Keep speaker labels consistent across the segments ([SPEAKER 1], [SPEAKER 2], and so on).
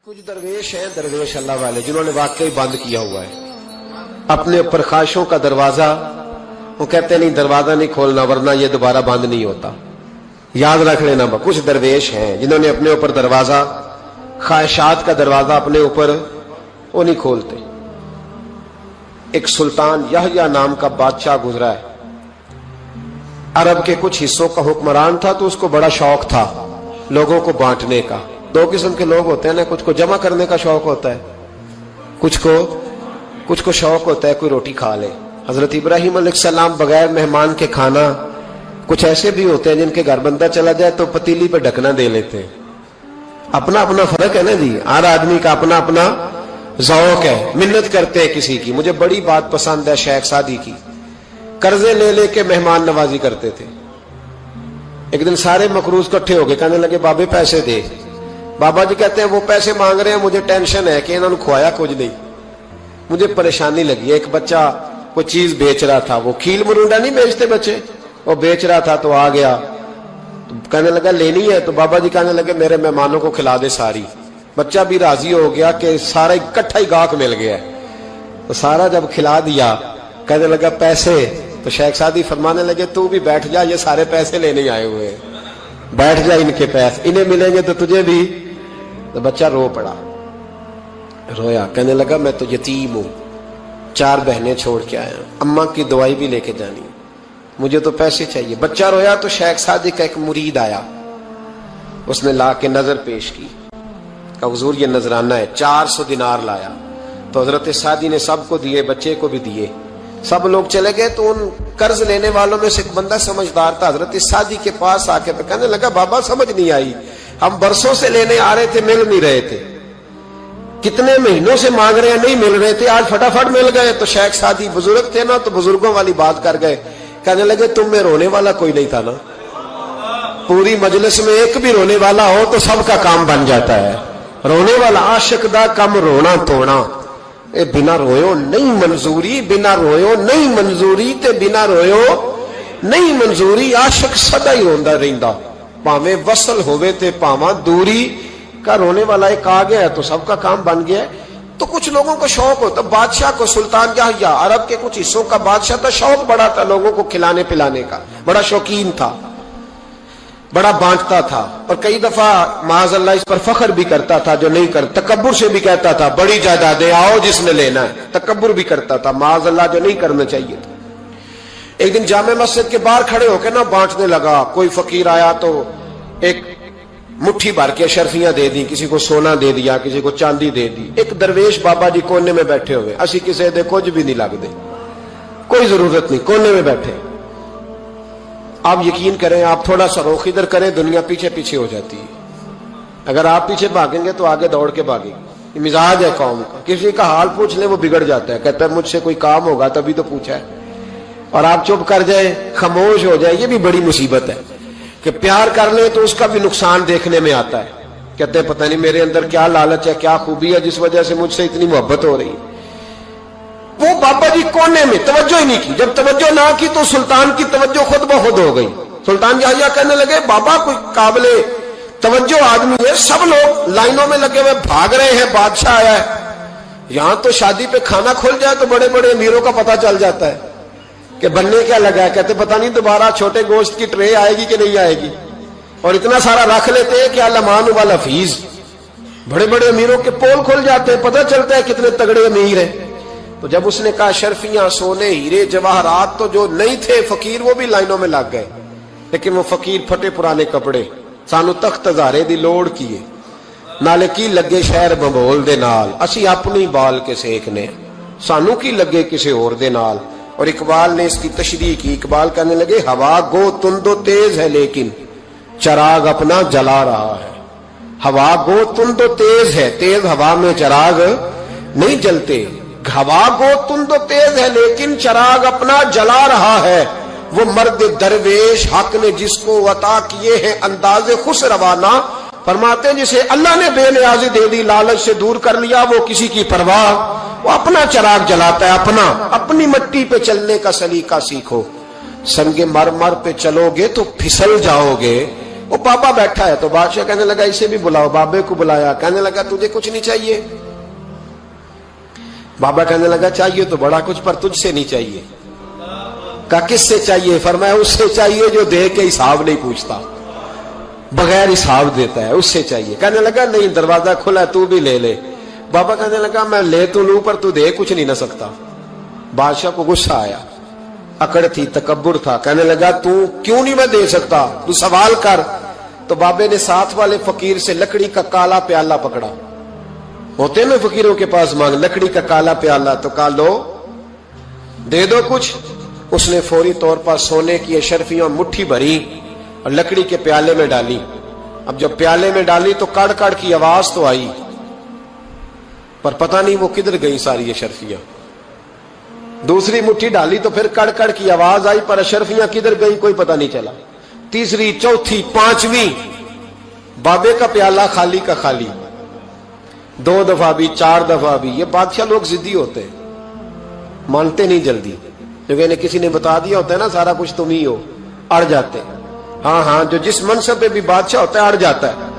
[SPEAKER 1] कुछ दरवेश हैं, दरवेश अल्लाह वाले, जिन्होंने वाकई बंद किया हुआ है अपने ऊपर ख्वाहिशों का दरवाजा। वो कहते नहीं दरवाजा नहीं खोलना वरना ये दोबारा बंद नहीं होता। याद रख लेना, कुछ दरवेश हैं जिन्होंने अपने ऊपर दरवाजा, ख्वाहिशात का दरवाजा अपने ऊपर वो नहीं खोलते। एक सुल्तान यहया नाम का बादशाह गुजरा है, अरब के कुछ हिस्सों का हुक्मरान था, तो उसको बड़ा शौक था लोगों को बांटने का। दो किस्म के लोग होते हैं ना, कुछ को जमा करने का शौक होता है, कुछ को शौक होता है कोई रोटी खा ले। हजरत इब्राहिम अलैहिस्सलाम बगैर मेहमान के खाना, कुछ ऐसे भी होते हैं जिनके घर बंदा चला जाए तो पतीली पे ढकना दे लेते हैं। अपना अपना फर्क है ना जी, हर आदमी का अपना अपना ज़ौक़ है। मिन्नत करते हैं किसी की। मुझे बड़ी बात पसंद है शेख सादी की, कर्जे ले लेके मेहमान नवाजी करते थे। एक दिन सारे मकरूज इकट्ठे हो गए, कहने लगे बाबे पैसे दे। बाबा जी कहते हैं वो पैसे मांग रहे हैं, मुझे टेंशन है कि इन्होंने खुआया कुछ नहीं, मुझे परेशानी लगी। एक बच्चा कोई चीज बेच रहा था, वो खील मरुंडा नहीं बेचते बच्चे, वो बेच रहा था तो आ गया, तो कहने लगा लेनी है, तो बाबा जी कहने लगे मेरे मेहमानों को खिला दे सारी। बच्चा भी राजी हो गया कि सारा इकट्ठा ही गाहक मिल गया, तो सारा जब खिला दिया कहने लगा पैसे, तो शेख सादी फरमाने लगे तू भी बैठ जा, ये सारे पैसे लेने आए हुए हैं, बैठ जा, इनके पैसे इन्हें मिलेंगे तो तुझे भी। तो बच्चा रो पड़ा, रोया, कहने लगा मैं तो यतीम हूं, 4 बहनें छोड़ के आया, अम्मा की दवाई भी लेके जानी, मुझे तो पैसे चाहिए। बच्चा रोया तो शेख सादी का एक मुरीद आया, उसने ला के नजर पेश की, कहा हुजूर ये नजराना है। 400 दिनार लाया, तो हजरत सादी ने सबको दिए, बच्चे को भी दिए, सब लोग चले गए। तो उन कर्ज लेने वालों में से एक बंदा समझदार था, हजरत सादी के पास आके कहने लगा बाबा समझ नहीं आई, हम बरसों से लेने आ रहे थे, मिल नहीं रहे थे, कितने महीनों से मांग रहे हैं, नहीं मिल रहे थे, आज फटाफट मिल गए। तो शेख सादी बुजुर्ग थे ना, तो बुजुर्गों वाली बात कर गए, कहने लगे तुम में रोने वाला कोई नहीं था ना, पूरी मजलिस में एक भी रोने वाला हो तो सबका काम बन जाता है। रोने वाला आशिक दा कम रोना तोना, ए बिना रोयो नहीं मंजूरी, बिना रोयो नहीं मंजूरी, ते बिना रोयो नहीं मंजूरी। आशिक सदा ही रोंदा रहिंदा, भावे वसल होवे ते भावा दूरी का। रोने वाला एक आ गया तो सबका काम बन गया। तो कुछ लोगों को शौक होता, बादशाह को, सुल्तान यहया अरब के कुछ हिस्सों का बादशाह था, शौक बड़ा था लोगों को खिलाने पिलाने का, बड़ा शौकीन था, बड़ा बांटता था, और कई दफा माज़अल्लाह इस पर फख्र भी करता था जो नहीं कर, तकब्बुर से भी कहता था बड़ी जायदादें आओ जिसने लेना है, तकब्बुर भी करता था माज़अल्लाह जो नहीं करना चाहिए था। एक दिन जामे मस्जिद के बाहर खड़े होकर ना बांटने लगा। कोई फकीर आया तो एक मुट्ठी भर के शर्फियां दे दी, किसी को सोना दे दिया, किसी को चांदी दे दी। एक दरवेश बाबा जी कोने में बैठे हुए, असी किसी दे कुछ भी नहीं लगते, कोई जरूरत नहीं, कोने में बैठे। आप यकीन करें, आप थोड़ा सा रुख इधर करें, दुनिया पीछे पीछे हो जाती है। अगर आप पीछे भागेंगे तो आगे दौड़ के भागेगी। मिजाज है कौम का, किसी का हाल पूछ ले वो बिगड़ जाता है, कहता है मुझसे कोई काम होगा तभी तो पूछा है, और आप चुप कर जाए, खामोश हो जाए, ये भी बड़ी मुसीबत है। कि प्यार कर ले तो उसका भी नुकसान देखने में आता है, कहते हैं पता नहीं मेरे अंदर क्या लालच है, क्या खूबी है जिस वजह से मुझसे इतनी मोहब्बत हो रही है। वो बाबा जी कोने में तवज्जो ही नहीं की। जब तवज्जो ना की तो सुल्तान की तवज्जो खुद ब खुद हो गई। सुल्तान यहया कहने लगे बाबा कोई काबिले तवज्जो आदमी है, सब लोग लाइनों में लगे हुए भाग रहे हैं, बादशाह आया है। यहां तो शादी पे खाना खुल जाए तो बड़े बड़े अमीरों का पता चल जाता है कि बनने क्या लगा है। कहते पता नहीं दोबारा छोटे गोश्त की ट्रे आएगी कि नहीं आएगी, और इतना सारा रख लेते हैं कि अलमान वाला फीस। बड़े बड़े अमीरों के पोल खुल जाते हैं, पता चलता है कितने तगड़े अमीर हैं। तो जब उसने कहा शर्फियां, सोने, हीरे, जवाहरात, तो जो नहीं थे फकीर वो भी लाइनों में लग गए। लेकिन वो फकीर फटे पुराने कपड़े, सानू तख्त हजारे दी लोड़ किए, नाले की लगे शहर बंबोल दे नाल, असी अपनी बाल के सेकने, सानू की लगे किसी और दे नाल। और इकबाल ने इसकी तशरीह की, इकबाल कहने लगे हवा गो तुंदो तेज है लेकिन चराग अपना जला रहा है। हवा गो तुंदो तेज है, तेज हवा में चराग नहीं जलते। हवा गो तुंदो तेज है लेकिन चराग अपना जला रहा है। वो मर्द दरवेश हक ने जिसको अता किए हैं अंदाजे खुश रवाना, फरमाते हैं जिसे अल्लाह ने बेनियाजी दे दी, लालच से दूर कर लिया, वो किसी की परवाह, वो अपना चराग जलाता है अपना। अपनी मट्टी पे चलने का सलीका सीखो, संगे मर मर पे चलोगे तो फिसल जाओगे, वो बाबा बैठा है। तो बादशाह कहने लगा इसे भी बुलाओ। बाबे को बुलाया, कहने लगा तुझे कुछ नहीं चाहिए? बाबा कहने लगा चाहिए तो बड़ा कुछ, पर तुझसे नहीं चाहिए। कहा किससे चाहिए? फरमाया उससे चाहिए जो दे के हिसाब नहीं पूछता, बगैर हिसाब देता है, उससे चाहिए। कहने लगा नहीं, दरवाजा खुला, तू भी ले ले। बाबा कहने लगा मैं ले तो लूं, पर तू दे कुछ नहीं ना सकता। बादशाह को गुस्सा आया, अकड़ थी, तकब्बुर था। कहने लगा तू क्यों नहीं मैं दे सकता, तू सवाल कर। तो बाबे ने साथ वाले फकीर से लकड़ी का काला प्याला पकड़ा, होते ना फकीरों के पास मांग, लकड़ी का काला प्याला। तो कहा लो दे दो कुछ। उसने फौरी तौर पर सोने की अशरफियां मुट्ठी भरी और लकड़ी के प्याले में डाली। अब जब प्याले में डाली तो कड़ कड़ की आवाज तो आई, पर पता नहीं वो किधर गई सारी अशरफियां। दूसरी मुट्ठी डाली तो फिर कड़ कड़ की आवाज आई, पर अशरफियां किधर गई कोई पता नहीं चला। तीसरी, चौथी, पांचवी, बाबे का प्याला खाली का खाली। 2 दफा भी, 4 दफा भी। ये बादशाह लोग जिद्दी होते हैं, मानते नहीं जल्दी, क्योंकि किसी ने बता दिया होता है ना सारा कुछ तुम ही हो, अड़ जाते। हाँ हाँ, जो जिस मनसब पे भी बादशाह होता है अड़ जाता है।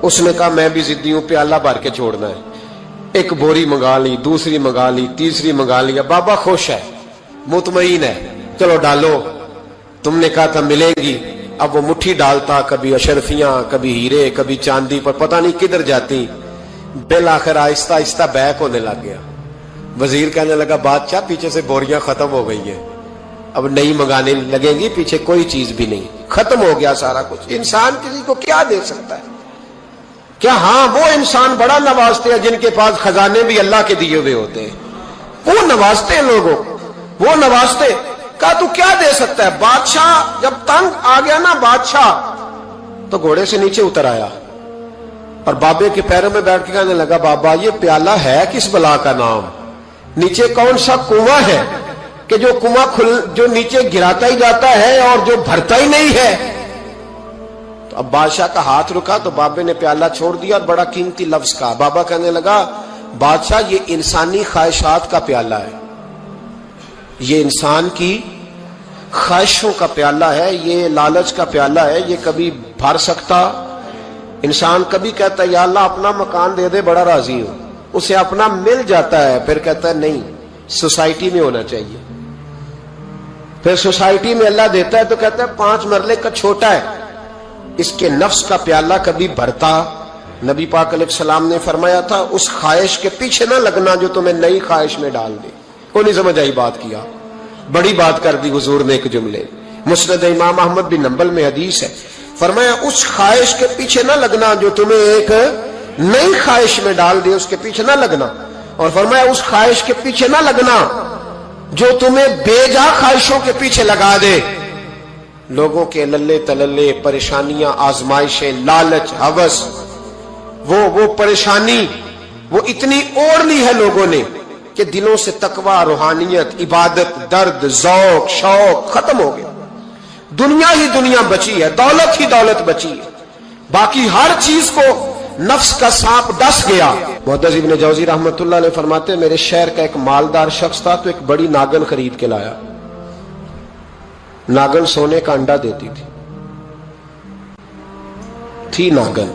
[SPEAKER 1] उसने कहा मैं भी जिद्दी हूं, प्याला भर के छोड़ना है। एक बोरी मंगा ली, दूसरी मंगा ली, तीसरी मंगा लिया। बाबा खुश है, मुतमईन है, चलो डालो, तुमने कहा था मिलेगी। अब वो मुट्ठी डालता, कभी अशरफियां, कभी हीरे, कभी चांदी, पर पता नहीं किधर जाती। बिल आखिर आहिस्ता आहिस्ता बैक होने लग गया। वजीर कहने लगा बादशाह पीछे से बोरियां खत्म हो गई हैं, अब नई मंगाने लगेंगी, पीछे कोई चीज भी नहीं, खत्म हो गया सारा कुछ। इंसान किसी को क्या दे सकता है? क्या हाँ वो इंसान बड़ा नवाजते हैं जिनके पास खजाने भी अल्लाह के दिए हुए होते हैं, वो नवाजते हैं लोगों, वो नवाजते। कहा तू क्या दे सकता है? बादशाह जब तंग आ गया ना बादशाह, तो घोड़े से नीचे उतर आया और बाबे के पैरों में बैठ के कहने लगा बाबा ये प्याला है किस बला का नाम? नीचे कौन सा कुआं है कि जो कुआं जो नीचे गिराता ही जाता है और जो भरता ही नहीं है? तो अब बादशाह का हाथ रुका तो बाबे ने प्याला छोड़ दिया और बड़ा कीमती लफ्ज कहा। बाबा कहने लगा बादशाह ये इंसानी ख्वाहिशात का प्याला है, ये इंसान की ख्वाहिशों का प्याला है, ये लालच का प्याला है, ये कभी भर सकता। इंसान कभी कहता है या अल्लाह अपना मकान दे दे, बड़ा राजी हूं, उसे अपना मिल जाता है, फिर कहता है नहीं सोसाइटी में होना चाहिए। फिर सोसाइटी में अल्लाह देता है तो कहता है 5 मरले का छोटा है। इसके नफ्स का प्याला कभी भरता। नबी पाक अलैहिस्सलाम ने फरमाया था उस ख्वाहिश के पीछे ना लगना जो तुम्हें नई ख्वाहिश में डाल दे। कोई नहीं समझ आई बात किया, बड़ी बात कर दी हुजूर ने एक जुमले। मुस्नद इमाम अहमद बिन हंबल में हदीस है, फरमाया उस ख्वाहिश के पीछे ना लगना जो तुम्हें एक नई ख्वाहिश में डाल दे, उसके पीछे ना लगना। और फरमाया उस ख्वाहिश के पीछे ना लगना जो तुम्हें बेजा ख्वाहिशों के पीछे लगा दे। लोगों के लल्ले तलल्ले, परेशानियां, आजमाइशें, लालच, हवस, वो परेशानी वो इतनी ओढ़ ली है लोगों ने कि दिलों से तकवा, रूहानियत, इबादत, दर्द, ज़ौक, शौक खत्म हो गया। दुनिया ही दुनिया बची है, दौलत ही दौलत बची है, बाकी हर चीज को नफ्स का सांप डस गया। मुहद्दिस इब्न जौजी रहमतुल्लाह अलैह फरमाते मेरे शहर का एक मालदार शख्स था तो एक बड़ी नागन खरीद के लाया। नागन सोने का अंडा देती थी नागन,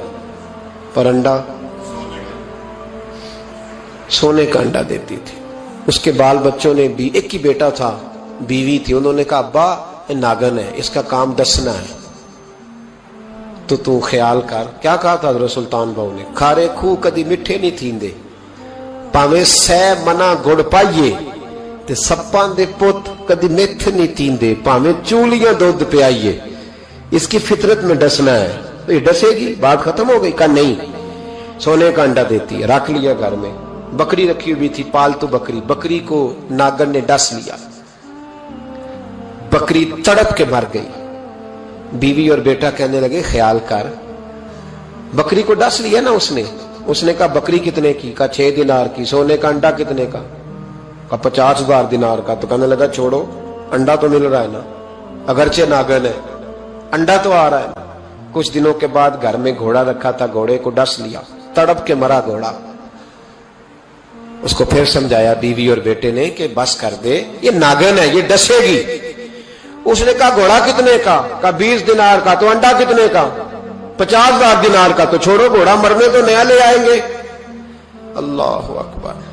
[SPEAKER 1] पर अंडा सोने का अंडा देती थी। उसके बाल बच्चों ने भी, एक ही बेटा था, बीवी थी, उन्होंने कहा अब्बा ये नागन है, इसका काम दसना है, तो तू ख्याल कर। क्या कहा था हज़रत सुल्तान बाहू ने? खारे खूह कदी मिठे नहीं थींदे, भावे सह मना गुड़ पाइए, ते सप्पां दे पुत कदी मिठ नहीं थींदे, भावे चूलियां दूध पियाइए, इसकी फितरत में डसना है। तो ये डसेगी, बात खत्म हो गई। कहा नहीं, सोने का अंडा देती है। रख लिया घर में। बकरी रखी हुई थी, पालतू बकरी, बकरी को नागन ने डस लिया, बकरी तड़प के मर गई। बीवी और बेटा कहने लगे ख्याल कर, बकरी को डस लिया ना उसने। उसने कहा बकरी कितने की? कहा 6 दिनार की। सोने का अंडा कितने का? कहा 50,000 दिनार का। तो कहने लगा छोड़ो, अंडा तो मिल रहा है ना, अगरचे नागन है, अंडा तो आ रहा है। कुछ दिनों के बाद घर में घोड़ा रखा था, घोड़े को डस लिया, तड़प के मरा घोड़ा। उसको फिर समझाया बीवी और बेटे ने कि बस कर दे, ये नागन है, ये डसेगी। उसने कहा घोड़ा कितने का? कहा 20 दिनार का। तो अंडा कितने का? 50,000 दिनार का। तो छोड़ो घोड़ा, मरने तो नया ले आएंगे। अल्लाह अकबर।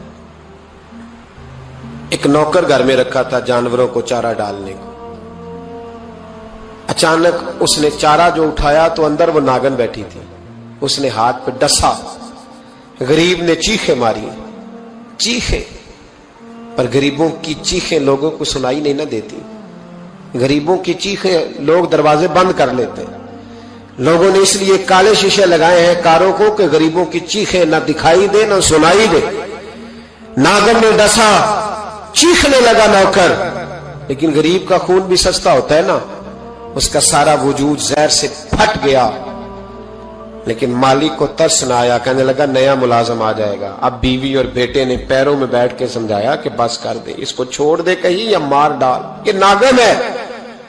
[SPEAKER 1] एक नौकर घर में रखा था जानवरों को चारा डालने को। अचानक उसने चारा जो उठाया तो अंदर वो नागन बैठी थी। उसने हाथ पे डसा, गरीब ने चीखें मारी, चीखें, पर गरीबों की चीखें लोगों को सुनाई नहीं ना देती। गरीबों की चीखें लोग दरवाजे बंद कर लेते हैं। लोगों ने इसलिए काले शीशे लगाए हैं कारों को कि गरीबों की चीखें ना दिखाई दे ना सुनाई दे। नागन ने डसा, चीखने लगा नौकर, लेकिन गरीब का खून भी सस्ता होता है ना। उसका सारा वजूद जहर से फट गया, लेकिन मालिक को तरस ना आया। कहने लगा नया मुलाजम आ जाएगा। अब बीवी और बेटे ने पैरों में बैठ के समझाया कि बस कर दे, इसको छोड़ दे कहीं या मार डाल, ये नागन है।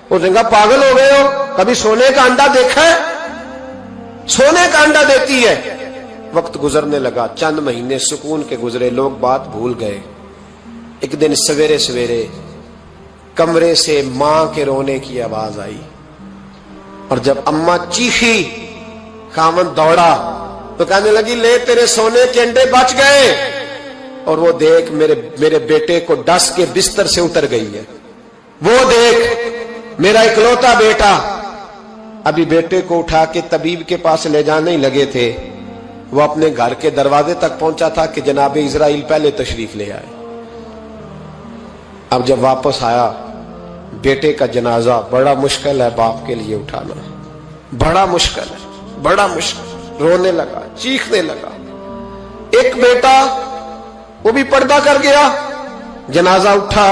[SPEAKER 1] उसने कहा पागल हो गए हो, कभी सोने का अंडा देखा है? सोने का अंडा देती है। वक्त गुजरने लगा, चंद महीने सुकून के गुजरे, लोग बात भूल गए। एक दिन सवेरे सवेरे कमरे से मां के रोने की आवाज आई, और जब अम्मा चीखी, खामन दौड़ा तो कहने लगी ले तेरे सोने के अंडे बच गए। और वो देख मेरे बेटे को डस के बिस्तर से उतर गई है। वो देख मेरा इकलौता बेटा। अभी बेटे को उठा के तबीब के पास ले जाने ही लगे थे, वो अपने घर के दरवाजे तक पहुंचा था कि जनाब इजराइल पहले तशरीफ ले आए। अब जब वापस आया, बेटे का जनाजा बड़ा मुश्किल है बाप के लिए उठाना, बड़ा मुश्किल है, बड़ा मुश्किल। रोने लगा, चीखने लगा। एक बेटा वो भी पर्दा कर गया। जनाजा उठा,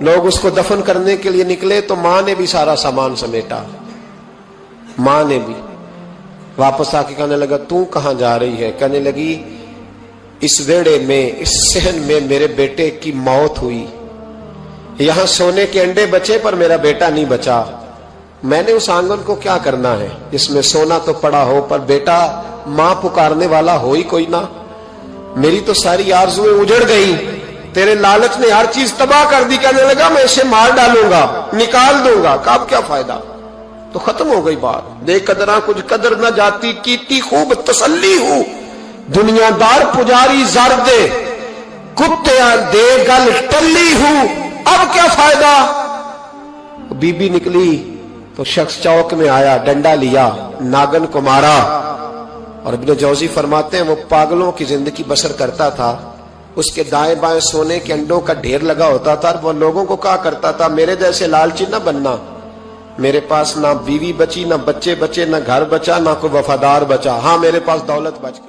[SPEAKER 1] लोग उसको दफन करने के लिए निकले तो मां ने भी सारा सामान समेटा। मां ने भी वापस आके कहने लगा तू कहां जा रही है? कहने लगी इस वेड़े में, इस सहन में मेरे बेटे की मौत हुई। यहां सोने के अंडे बचे पर मेरा बेटा नहीं बचा। मैंने उस आंगन को क्या करना है जिसमें सोना तो पड़ा हो पर बेटा मां पुकारने वाला हो ही कोई ना। मेरी तो सारी आरज़ुएं उजड़ गई, तेरे लालच ने हर चीज तबाह कर दी। कहने लगा मैं इसे मार डालूंगा, निकाल दूंगा। अब क्या फायदा? तो खत्म हो गई बात। दे कदरा कुछ कदर न जाती, कीती खूब तसल्ली हूं, दुनियादार पुजारी जर दे, कुत्तियां दे गल टल्ली हूं। अब क्या फायदा? बीबी निकली तो शख्स चौक में आया, डंडा लिया, नागन को मारा। और इब्न जौजी फरमाते हैं वो पागलों की जिंदगी बसर करता था। उसके दाएं बाएं सोने के अंडों का ढेर लगा होता था। वो लोगों को कहा करता था मेरे जैसे लालची न बनना। मेरे पास ना बीवी बची, ना बच्चे बचे, ना घर बचा, ना कोई वफादार बचा। हाँ मेरे पास दौलत बच गई।